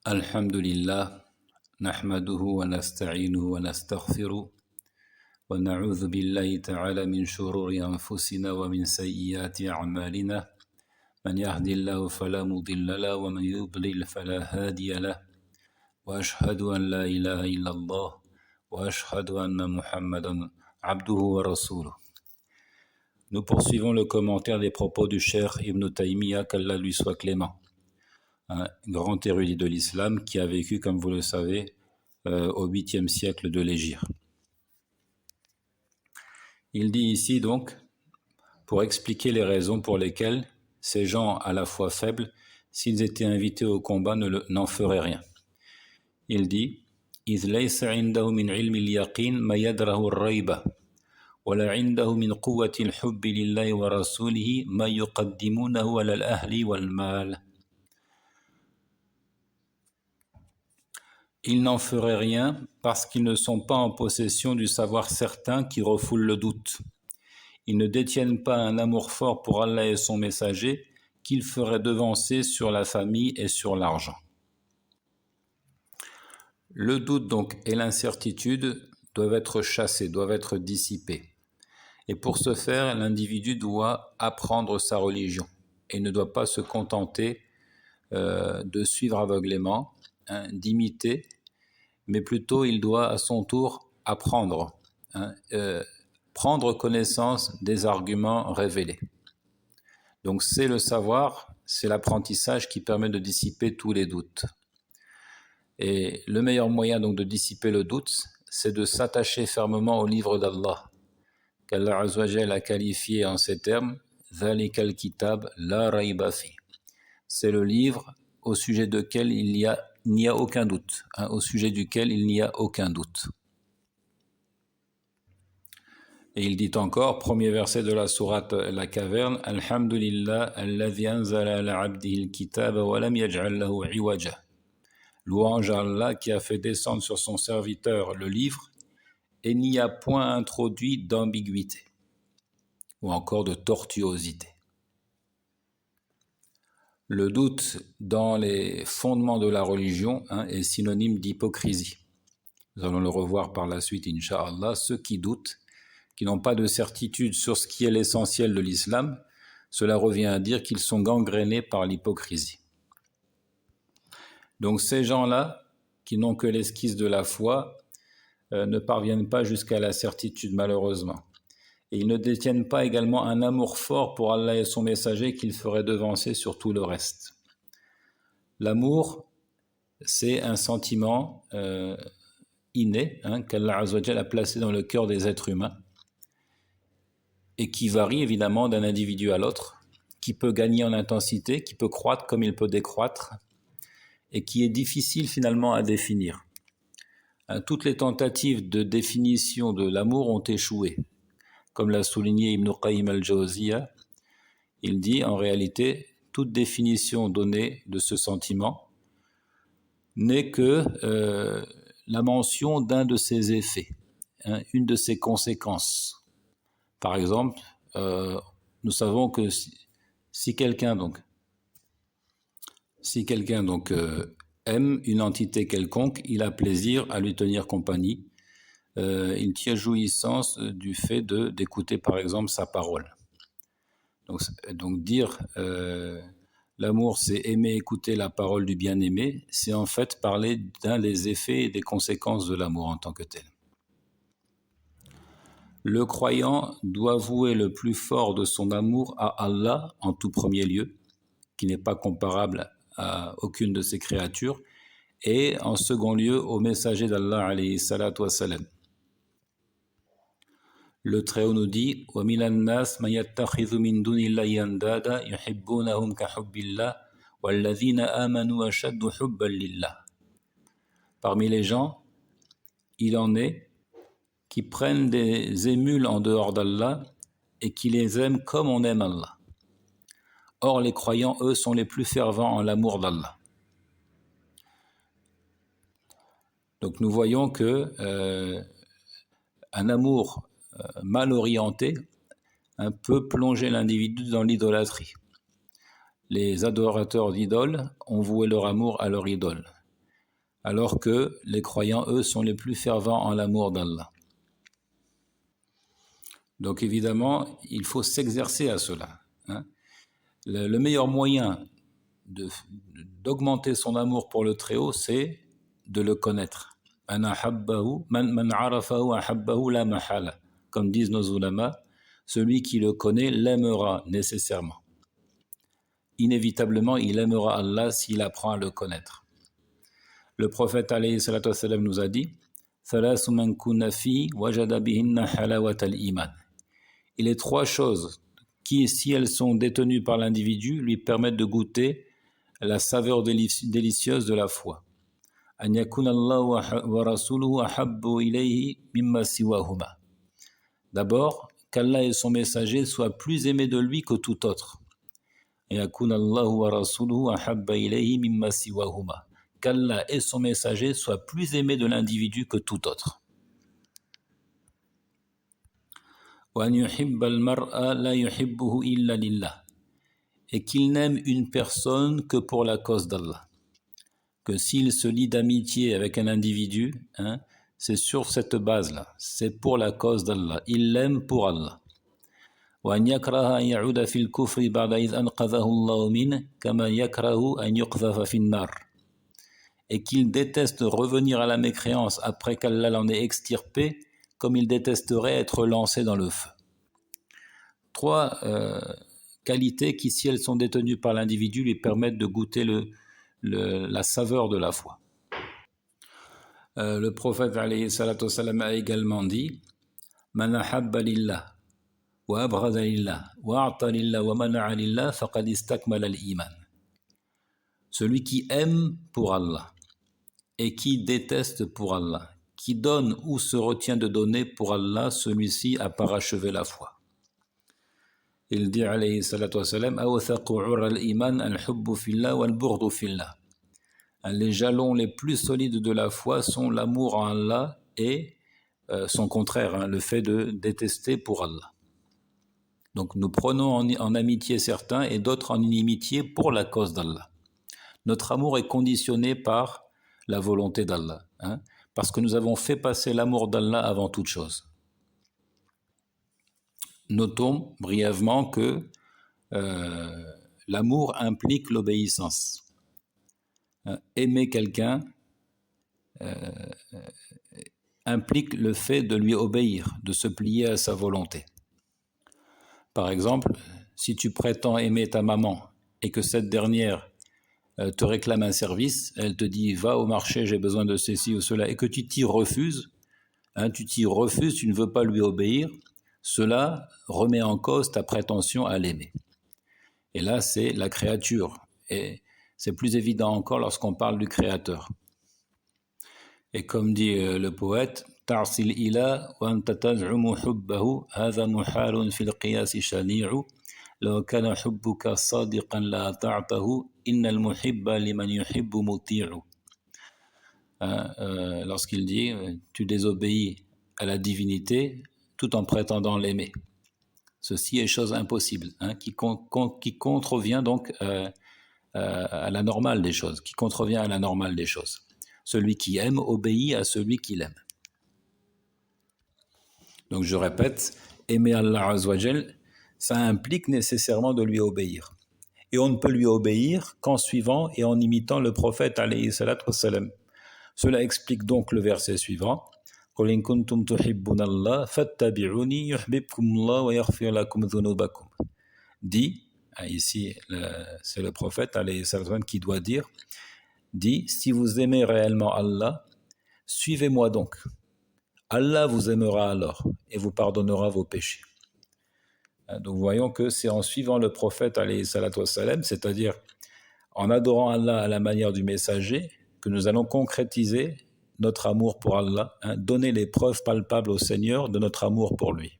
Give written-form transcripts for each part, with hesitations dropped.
الحمد لله نحمده ونستعينه ونستغفره ونعوذ بالله تعالى من شرور أنفسنا ومن سيئات أعمالنا من يهد الله فلا مضل له ومن يضلل فلا هادي له وأشهد أن لا إله إلا الله وأشهد أن محمدا عبده ورسوله. Nous poursuivons le commentaire des propos du cheikh Ibn Taymiyyah, qu'Allah lui soit clément, un grand érudit de l'islam qui a vécu, comme vous le savez, au 8e siècle de l'Hégire. Il dit ici donc, pour expliquer les raisons pour lesquelles ces gens à la fois faibles, s'ils étaient invités au combat, n'en feraient rien. Il dit إذ ليس عنده من علم اليقين ما يدره الريبة ولا عنده من قوة الحب لله ورسوله ما يقدمونه على الأهل والمال. Ils n'en feraient rien parce qu'ils ne sont pas en possession du savoir certain qui refoule le doute. Ils ne détiennent pas un amour fort pour Allah et son messager qu'ils feraient devancer sur la famille et sur l'argent. Le doute donc et l'incertitude doivent être chassés, doivent être dissipés. Et pour ce faire, l'individu doit apprendre sa religion et ne doit pas se contenter de suivre aveuglément, d'imiter, mais plutôt il doit à son tour apprendre, prendre connaissance des arguments révélés. Donc c'est le savoir, c'est l'apprentissage qui permet de dissiper tous les doutes. Et le meilleur moyen donc de dissiper le doute, c'est de s'attacher fermement au livre d'Allah, qu'Allah Azza wa Jalla a qualifié en ces termes « ذَلِكَ الْكِتَابَ لَا رَيْبَ فِيهِ » C'est le livre au sujet duquel il n'y a aucun doute, au sujet duquel il n'y a aucun doute. Et il dit encore, premier verset de la sourate La Caverne, « Alhamdulillah, alladhi anzala ala abdihi al-kitaba wa lam yaj'al lahu iwaja » Louange à Allah qui a fait descendre sur son serviteur le livre et n'y a point introduit d'ambiguïté ou encore de tortuosité. Le doute dans les fondements de la religion est synonyme d'hypocrisie. Nous allons le revoir par la suite, Inch'Allah. Ceux qui doutent, qui n'ont pas de certitude sur ce qui est l'essentiel de l'islam, cela revient à dire qu'ils sont gangrénés par l'hypocrisie. Donc ces gens-là, qui n'ont que l'esquisse de la foi, ne parviennent pas jusqu'à la certitude, malheureusement. Et ils ne détiennent pas également un amour fort pour Allah et son messager qu'ils feraient devancer sur tout le reste. L'amour, c'est un sentiment inné qu'Allah Azza wa Jalla a placé dans le cœur des êtres humains et qui varie évidemment d'un individu à l'autre, qui peut gagner en intensité, qui peut croître comme il peut décroître et qui est difficile finalement à définir. Toutes les tentatives de définition de l'amour ont échoué. Comme l'a souligné Ibn Qayyim al-Jawziyya, il dit en réalité, toute définition donnée de ce sentiment n'est que la mention d'un de ses effets, une de ses conséquences. Par exemple, nous savons que si quelqu'un aime une entité quelconque, il a plaisir à lui tenir compagnie. Il tire jouissance du fait d'écouter par exemple sa parole. Donc dire l'amour c'est aimer écouter la parole du bien-aimé, c'est en fait parler d'un des effets et des conséquences de l'amour en tant que tel. Le croyant doit vouer le plus fort de son amour à Allah en tout premier lieu, qui n'est pas comparable à aucune de ses créatures, et en second lieu au messager d'Allah alayhi salatu wassalam. Le Très-Haut nous dit وَمِنَ النَّاسِ مَنْ يَتَّخِذُ مِنْ دُونِ اللَّهِ أَنْدَادًا يُحِبُّونَهُمْ كَحُبِّ اللَّهِ وَالَّذِينَ آمَنُوا أَشَدُّ حُبًّا لِلَّهِ. Parmi les gens, il en est qui prennent des émules en dehors d'Allah et qui les aiment comme on aime Allah. Or, les croyants, eux, sont les plus fervents en l'amour d'Allah. Donc, nous voyons que un amour mal orienté peut plonger l'individu dans l'idolâtrie. Les adorateurs d'idoles ont voué leur amour à leur idole. alors que les croyants, eux, sont les plus fervents en l'amour d'Allah. Donc évidemment, il faut s'exercer à cela. Le meilleur moyen d'augmenter son amour pour le Très-Haut, c'est de le connaître. Comme disent nos ulama, celui qui le connaît l'aimera nécessairement. Inévitablement, il aimera Allah s'il apprend à le connaître. Le prophète alayhi salatu wassalam nous a dit il est trois choses qui, si elles sont détenues par l'individu, lui permettent de goûter la saveur délicieuse de la foi. D'abord, qu'Allah et son messager soient plus aimés de lui que tout autre. Qu'Allah et son messager soient plus aimés de l'individu que tout autre. Et qu'il n'aime une personne que pour la cause d'Allah. Que s'il se lie d'amitié avec un individu, c'est sur cette base-là, c'est pour la cause d'Allah, il l'aime pour Allah. Et qu'il déteste revenir à la mécréance après qu'Allah l'en ait extirpé, comme il détesterait être lancé dans le feu. Trois qualités qui, si elles sont détenues par l'individu, lui permettent de goûter la saveur de la foi. Le prophète alayhi salatu wassalam a également dit Man ahabba lillah wa abrada lillah wa a'ta lillah wa mana'a lillah faqad istakmala al-iman. Celui qui aime pour Allah et qui déteste pour Allah, qui donne ou se retient de donner pour Allah, celui-ci a parachevé la foi. Il dit alayhi salatu wassalam awthaqu 'urra al-iman al-hubbu fillah wal-bughdu fillah. Les jalons les plus solides de la foi sont l'amour en Allah et son contraire, le fait de détester pour Allah. Donc nous prenons en amitié certains et d'autres en inimitié pour la cause d'Allah. Notre amour est conditionné par la volonté d'Allah, parce que nous avons fait passer l'amour d'Allah avant toute chose. Notons brièvement que l'amour implique l'obéissance. Aimer quelqu'un implique le fait de lui obéir, de se plier à sa volonté. Par exemple, si tu prétends aimer ta maman et que cette dernière te réclame un service, elle te dit « va au marché, j'ai besoin de ceci ou cela » et que tu t'y refuses, tu ne veux pas lui obéir, cela remet en cause ta prétention à l'aimer. Et là, c'est la créature. Et c'est plus évident encore lorsqu'on parle du Créateur. Et comme dit le poète, تعصي الإله وأنت تزعم حبه هذا محال في القياس شنيع لو كان حبك صادقا لأطعته إن المحب لمن يحب مطيع. Lorsqu'il dit tu désobéis à la divinité tout en prétendant l'aimer. Ceci est chose impossible, qui contrevient donc à la normale des choses, qui contrevient à la normale des choses. Celui qui aime obéit à celui qui l'aime. Donc je répète, aimer Allah Azzawajal, ça implique nécessairement de lui obéir. Et on ne peut lui obéir qu'en suivant et en imitant le prophète alayhi salatu wassalam. Cela explique donc le verset suivant. قُلْ إِن كُنْتُمْ تُحِبُّونَ اللَّهَ فَاتَّبِعُونِي يُحْبِبْكُمُ اللَّهُ وَيَغْفِرْ لَكُمْ ذُنُوبَكُمْ. Dit, ici c'est le prophète alayhi salatu wassalam qui doit dire, dit, si vous aimez réellement Allah, suivez-moi donc. Allah vous aimera alors et vous pardonnera vos péchés. Donc voyons que c'est en suivant le prophète alayhi salatu wassalam, c'est-à-dire en adorant Allah à la manière du messager, que nous allons concrétiser notre amour pour Allah, donner les preuves palpables au Seigneur de notre amour pour lui.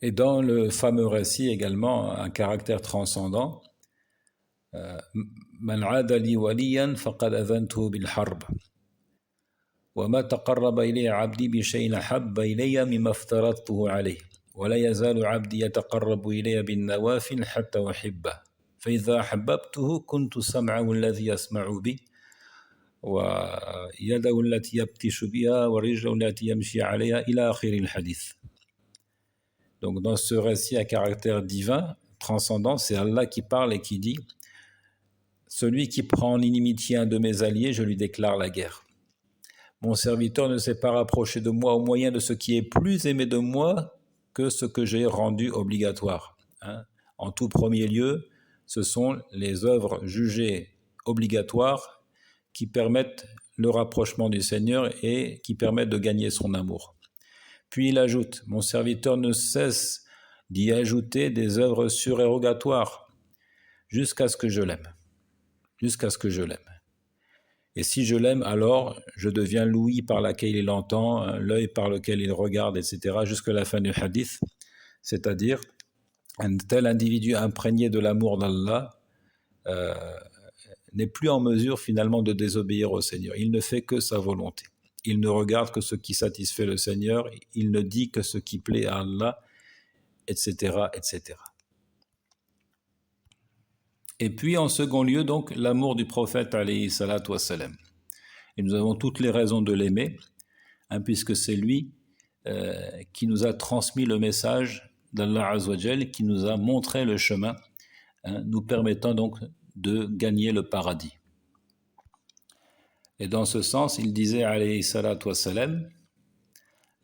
Et dans le fameux récit également, un caractère transcendant, Man 'ada li waliyan faqad adhantuhu bil harb. وما تقرب إلي عبدي بشيء أحب إلي مما افترضته عليه ولا يزال عبدي يتقرب إلي بالنوافل حتى أحبه فإذا أحببته كنت سمعه الذي يسمع به ويده التي يبطش بها ورجله التي يمشي عليها إلى آخر الحديث. Donc dans ce récit à caractère divin, transcendant, c'est Allah qui parle et qui dit: celui qui prend en inimitié un de mes alliés, je lui déclare la guerre. Mon serviteur ne s'est pas rapproché de moi au moyen de ce qui est plus aimé de moi que ce que j'ai rendu obligatoire. En tout premier lieu, ce sont les œuvres jugées obligatoires qui permettent le rapprochement du Seigneur et qui permettent de gagner son amour. Puis il ajoute: mon serviteur ne cesse d'y ajouter des œuvres surérogatoires jusqu'à ce que je l'aime. Jusqu'à ce que je l'aime. Et si je l'aime, alors je deviens l'ouïe par laquelle il entend, l'œil par lequel il regarde, etc., jusqu'à la fin du hadith. C'est-à-dire, un tel individu imprégné de l'amour d'Allah n'est plus en mesure finalement de désobéir au Seigneur. Il ne fait que sa volonté. Il ne regarde que ce qui satisfait le Seigneur. Il ne dit que ce qui plaît à Allah, etc., etc. Et puis en second lieu, donc, l'amour du prophète alayhi salatu wassalam. Et nous avons toutes les raisons de l'aimer, puisque c'est lui qui nous a transmis le message d'Allah Azza wa Jal, qui nous a montré le chemin, nous permettant donc de gagner le paradis. Et dans ce sens, il disait alayhi salatu wassalam: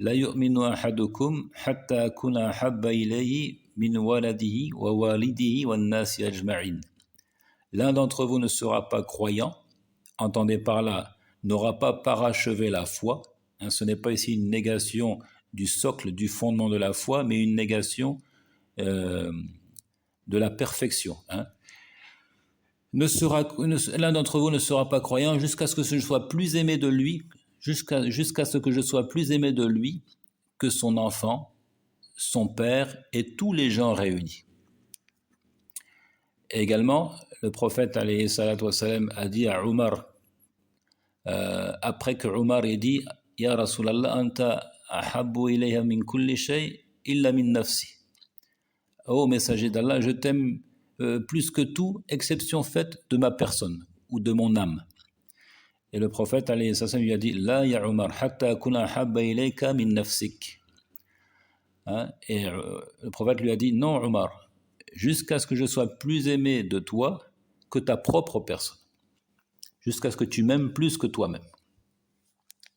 La yu'minu ahadukum hatta akuna ahabba ilayhi min waladihi wa walidihi wan nasi ajma'in. L'un d'entre vous ne sera pas croyant, entendez par là, n'aura pas parachevé la foi. Ce n'est pas ici une négation du socle, du fondement de la foi, mais une négation de la perfection. L'un d'entre vous ne sera pas croyant jusqu'à ce que je sois plus aimé de lui, jusqu'à ce que je sois plus aimé de lui que son enfant, son père et tous les gens réunis. Et également, le prophète alayhi salatu wassalam a dit à Omar, après que Omar ait dit: Ya Rasulallah, anta ahabbu ilayha min kulli shay illa min nafsi. Ô messager d'Allah, je t'aime plus que tout, exception faite de ma personne ou de mon âme. Et le prophète alayhi salatu wassalam lui a dit: La ya Omar, hatta akuna ahabba ilayka min nafsik. Et le prophète lui a dit: non Omar, jusqu'à ce que je sois plus aimé de toi que ta propre personne, jusqu'à ce que tu m'aimes plus que toi-même.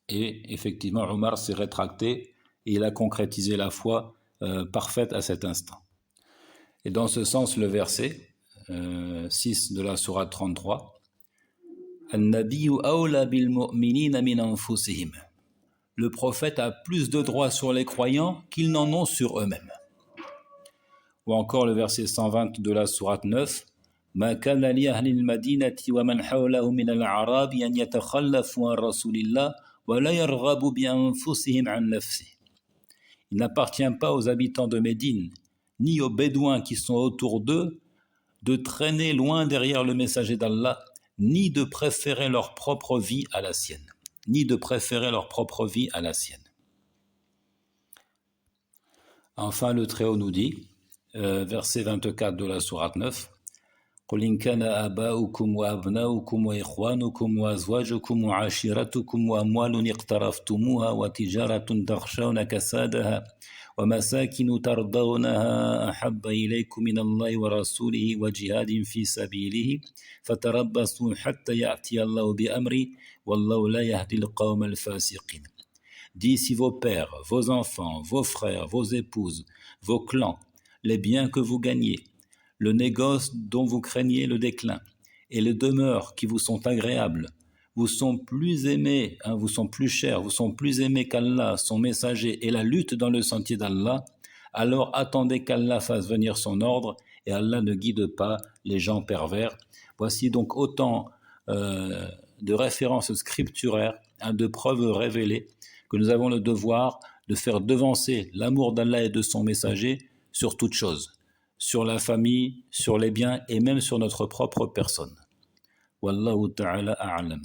Et effectivement, Omar s'est rétracté et il a concrétisé la foi parfaite à cet instant. Et dans ce sens, le verset 6 de la sourate 33, An-nabiyyu awla bil mu'minina min anfusihim. Le prophète a plus de droits sur les croyants qu'ils n'en ont sur eux-mêmes. Ou encore le verset 120 de la sourate 9, ما كان لأهل المدينة ومن حولهم من الأعراب أن يتخلفوا عن رسول الله ولا يرغبوا بأنفسهم عن نفسه. Il n'appartient pas aux habitants de Médine, ni aux Bédouins qui sont autour d'eux, de traîner loin derrière le messager d'Allah, ni de préférer leur propre vie à la sienne. Enfin, le Très-Haut nous dit, verset 24 de la sourate 9, قل إن كان آباؤكم وأبناؤكم وإخوانكم وأزواجكم وعشيرتكم وأموال اقترفتموها وتجارة تخشون كسادها ومساكن ترضونها أحب إليكم من الله ورسوله وجهاد في سبيله فتربصوا حتى يأتي الله بأمره والله لا يهدي القوم الفاسقين. Dis si vos pères, vos enfants, vos frères, vos épouses, vos clans, les biens que vous gagnez, le négoce dont vous craignez le déclin, et les demeures qui vous sont agréables, vous sont plus aimés, vous sont plus chers, vous sont plus aimés qu'Allah, son messager, et la lutte dans le sentier d'Allah, alors attendez qu'Allah fasse venir son ordre, et Allah ne guide pas les gens pervers. Voici donc autant de références scripturaires, de preuves révélées, que nous avons le devoir de faire devancer l'amour d'Allah et de son messager sur toute chose, sur la famille, sur les biens et même sur notre propre personne. Wallahu ta'ala a'lam.